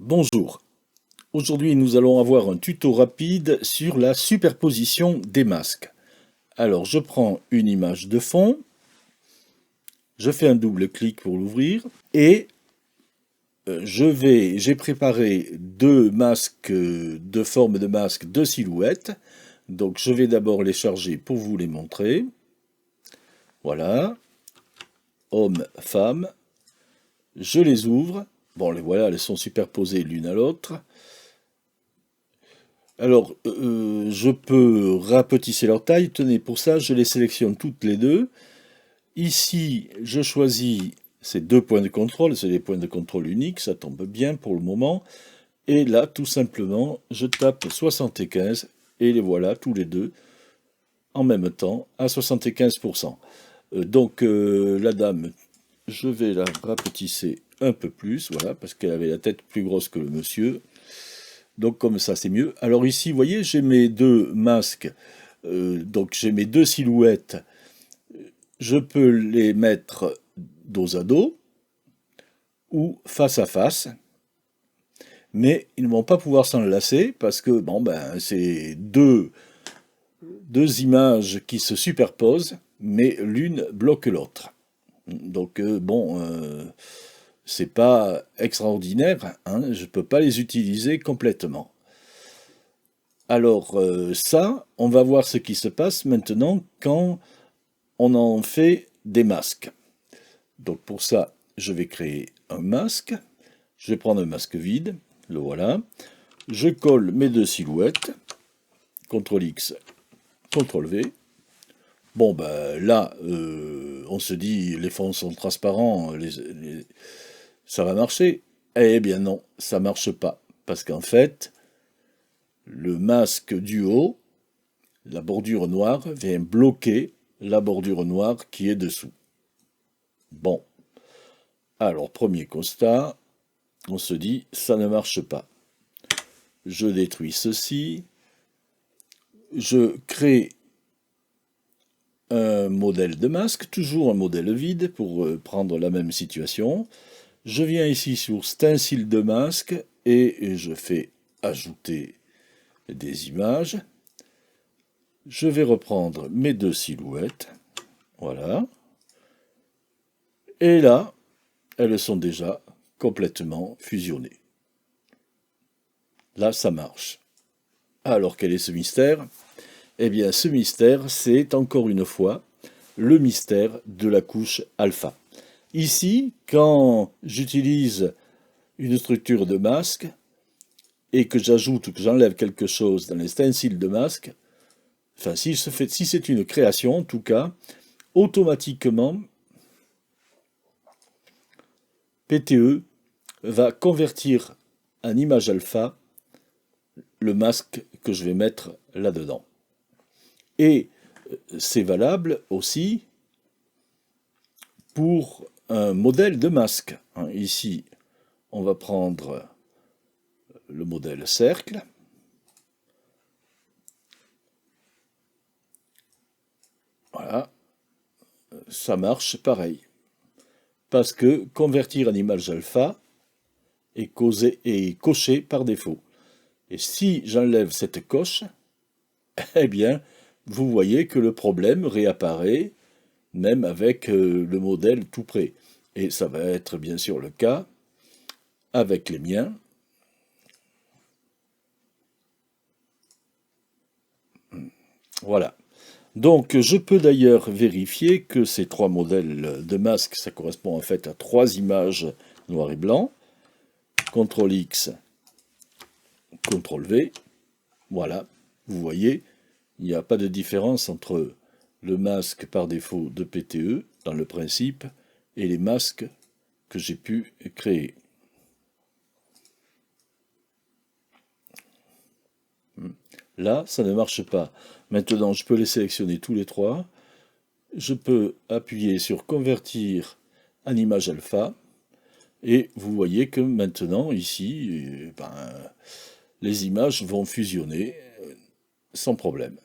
Bonjour, aujourd'hui nous allons avoir un tuto rapide sur la superposition des masques. Alors je prends une image de fond, je fais un double clic pour l'ouvrir et j'ai préparé deux masques de forme de masque de silhouette. Donc je vais d'abord les charger pour vous les montrer. Voilà, homme, femme, je les ouvre. Bon, les voilà, elles sont superposées l'une à l'autre. Alors, je peux rapetisser leur taille. Tenez, pour ça, je les sélectionne toutes les deux. Ici, je choisis ces deux points de contrôle. C'est des points de contrôle uniques, ça tombe bien pour le moment. Et là, tout simplement, je tape 75 et les voilà tous les deux en même temps à 75%. La dame, je vais la rapetisser un peu plus, voilà, parce qu'elle avait la tête plus grosse que le monsieur. Donc comme ça c'est mieux. Alors ici, vous voyez, j'ai mes deux masques, donc j'ai mes deux silhouettes. Je peux les mettre dos à dos ou face à face, mais ils ne vont pas pouvoir s'enlacer parce que bon ben c'est deux images qui se superposent, mais l'une bloque l'autre. Donc c'est pas extraordinaire, hein, je ne peux pas les utiliser complètement. Alors ça, on va voir ce qui se passe maintenant quand on en fait des masques. Donc pour ça, je vais créer un masque. Je vais prendre un masque vide, le voilà. Je colle mes deux silhouettes, CTRL X, CTRL V. Bon ben là, on se dit les fonds sont transparents, ça va marcher. Eh bien non, ça marche pas. Parce qu'en fait, le masque du haut, la bordure noire, vient bloquer la bordure noire qui est dessous. Bon, alors premier constat, on se dit ça ne marche pas. Je détruis ceci, je crée un modèle de masque, toujours un modèle vide pour prendre la même situation. Je viens ici sur stencil de masque et je fais ajouter des images. Je vais reprendre mes deux silhouettes, voilà. Et là, elles sont déjà complètement fusionnées. Là, ça marche. Alors, quel est ce mystère? Eh bien, ce mystère, c'est encore une fois le mystère de la couche alpha. Ici, quand j'utilise une structure de masque et que j'ajoute ou que j'enlève quelque chose dans les stencils de masque, enfin, si c'est une création, en tout cas, automatiquement, PTE va convertir en image alpha le masque que je vais mettre là-dedans. Et c'est valable aussi pour un modèle de masque. Ici, on va prendre le modèle cercle. Voilà, ça marche pareil. Parce que convertir en image alpha est coché par défaut. Et si j'enlève cette coche, eh bien, vous voyez que le problème réapparaît même avec le modèle tout prêt. Et ça va être bien sûr le cas avec les miens. Voilà. Donc je peux d'ailleurs vérifier que ces trois modèles de masque, ça correspond en fait à trois images noir et blanc. CTRL X, CTRL V. Voilà, vous voyez, il n'y a pas de différence entre le masque par défaut de PTE dans le principe et les masques que j'ai pu créer. Là, ça ne marche pas. Maintenant, je peux les sélectionner tous les trois. Je peux appuyer sur convertir en image alpha. Et vous voyez que maintenant, ici, les images vont fusionner sans problème.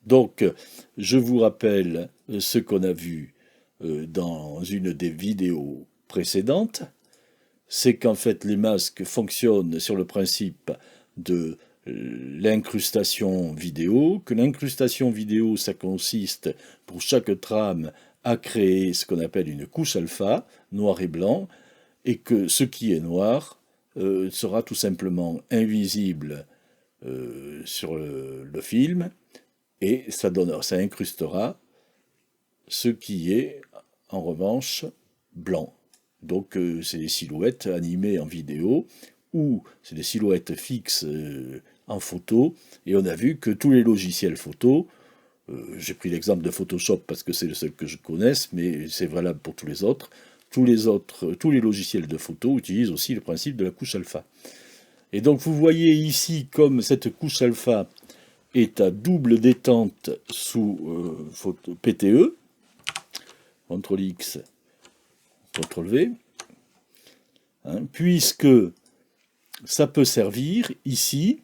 Donc, je vous rappelle ce qu'on a vu dans une des vidéos précédente, c'est qu'en fait les masques fonctionnent sur le principe de l'incrustation vidéo, que l'incrustation vidéo, ça consiste pour chaque trame à créer ce qu'on appelle une couche alpha, noir et blanc, et que ce qui est noir sera tout simplement invisible sur le film, et ça incrustera ce qui est en revanche blanc. Donc c'est des silhouettes animées en vidéo, ou c'est des silhouettes fixes en photo, et on a vu que tous les logiciels photo, j'ai pris l'exemple de Photoshop parce que c'est le seul que je connaisse, mais c'est valable pour tous les logiciels de photo utilisent aussi le principe de la couche alpha. Et donc vous voyez ici comme cette couche alpha est à double détente sous PTE, CTRL X, CTRL V, hein, puisque ça peut servir ici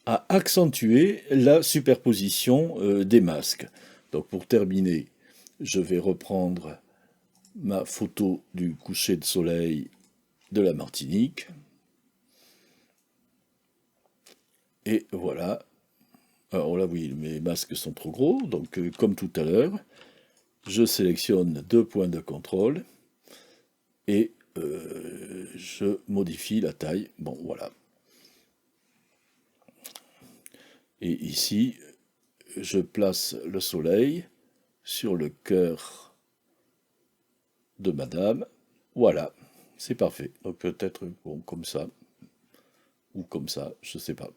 à accentuer la superposition des masques. Donc pour terminer, je vais reprendre ma photo du coucher de soleil de la Martinique. Et voilà. Alors là, oui, mes masques sont trop gros, donc comme tout à l'heure, je sélectionne 2 points de contrôle et je modifie la taille. Bon, voilà. Et ici, je place le soleil sur le cœur de madame. Voilà, c'est parfait. Donc peut-être bon, comme ça, ou comme ça, je ne sais pas.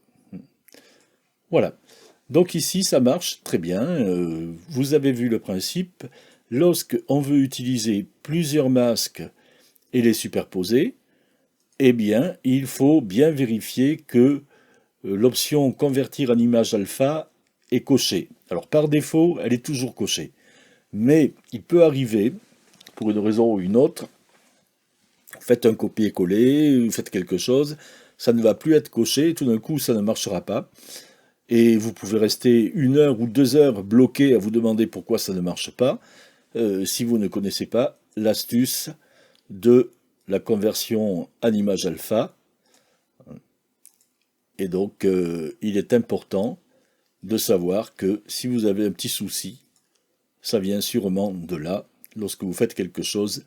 Voilà. Donc ici, ça marche très bien. Vous avez vu le principe. Lorsqu'on veut utiliser plusieurs masques et les superposer, eh bien, il faut bien vérifier que l'option convertir en image alpha est cochée. Alors par défaut, elle est toujours cochée. Mais il peut arriver, pour une raison ou une autre, faites un copier-coller, faites quelque chose, ça ne va plus être coché, tout d'un coup ça ne marchera pas. Et vous pouvez rester 1 heure ou 2 heures bloqué à vous demander pourquoi ça ne marche pas, si vous ne connaissez pas l'astuce de la conversion en image alpha. Et donc, il est important de savoir que si vous avez un petit souci, ça vient sûrement de là, lorsque vous faites quelque chose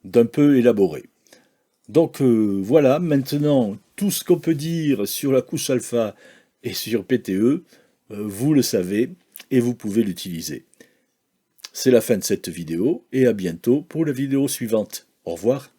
d'un peu élaboré. Donc voilà, maintenant, tout ce qu'on peut dire sur la couche alpha et sur PTE, vous le savez et vous pouvez l'utiliser. C'est la fin de cette vidéo et à bientôt pour la vidéo suivante. Au revoir.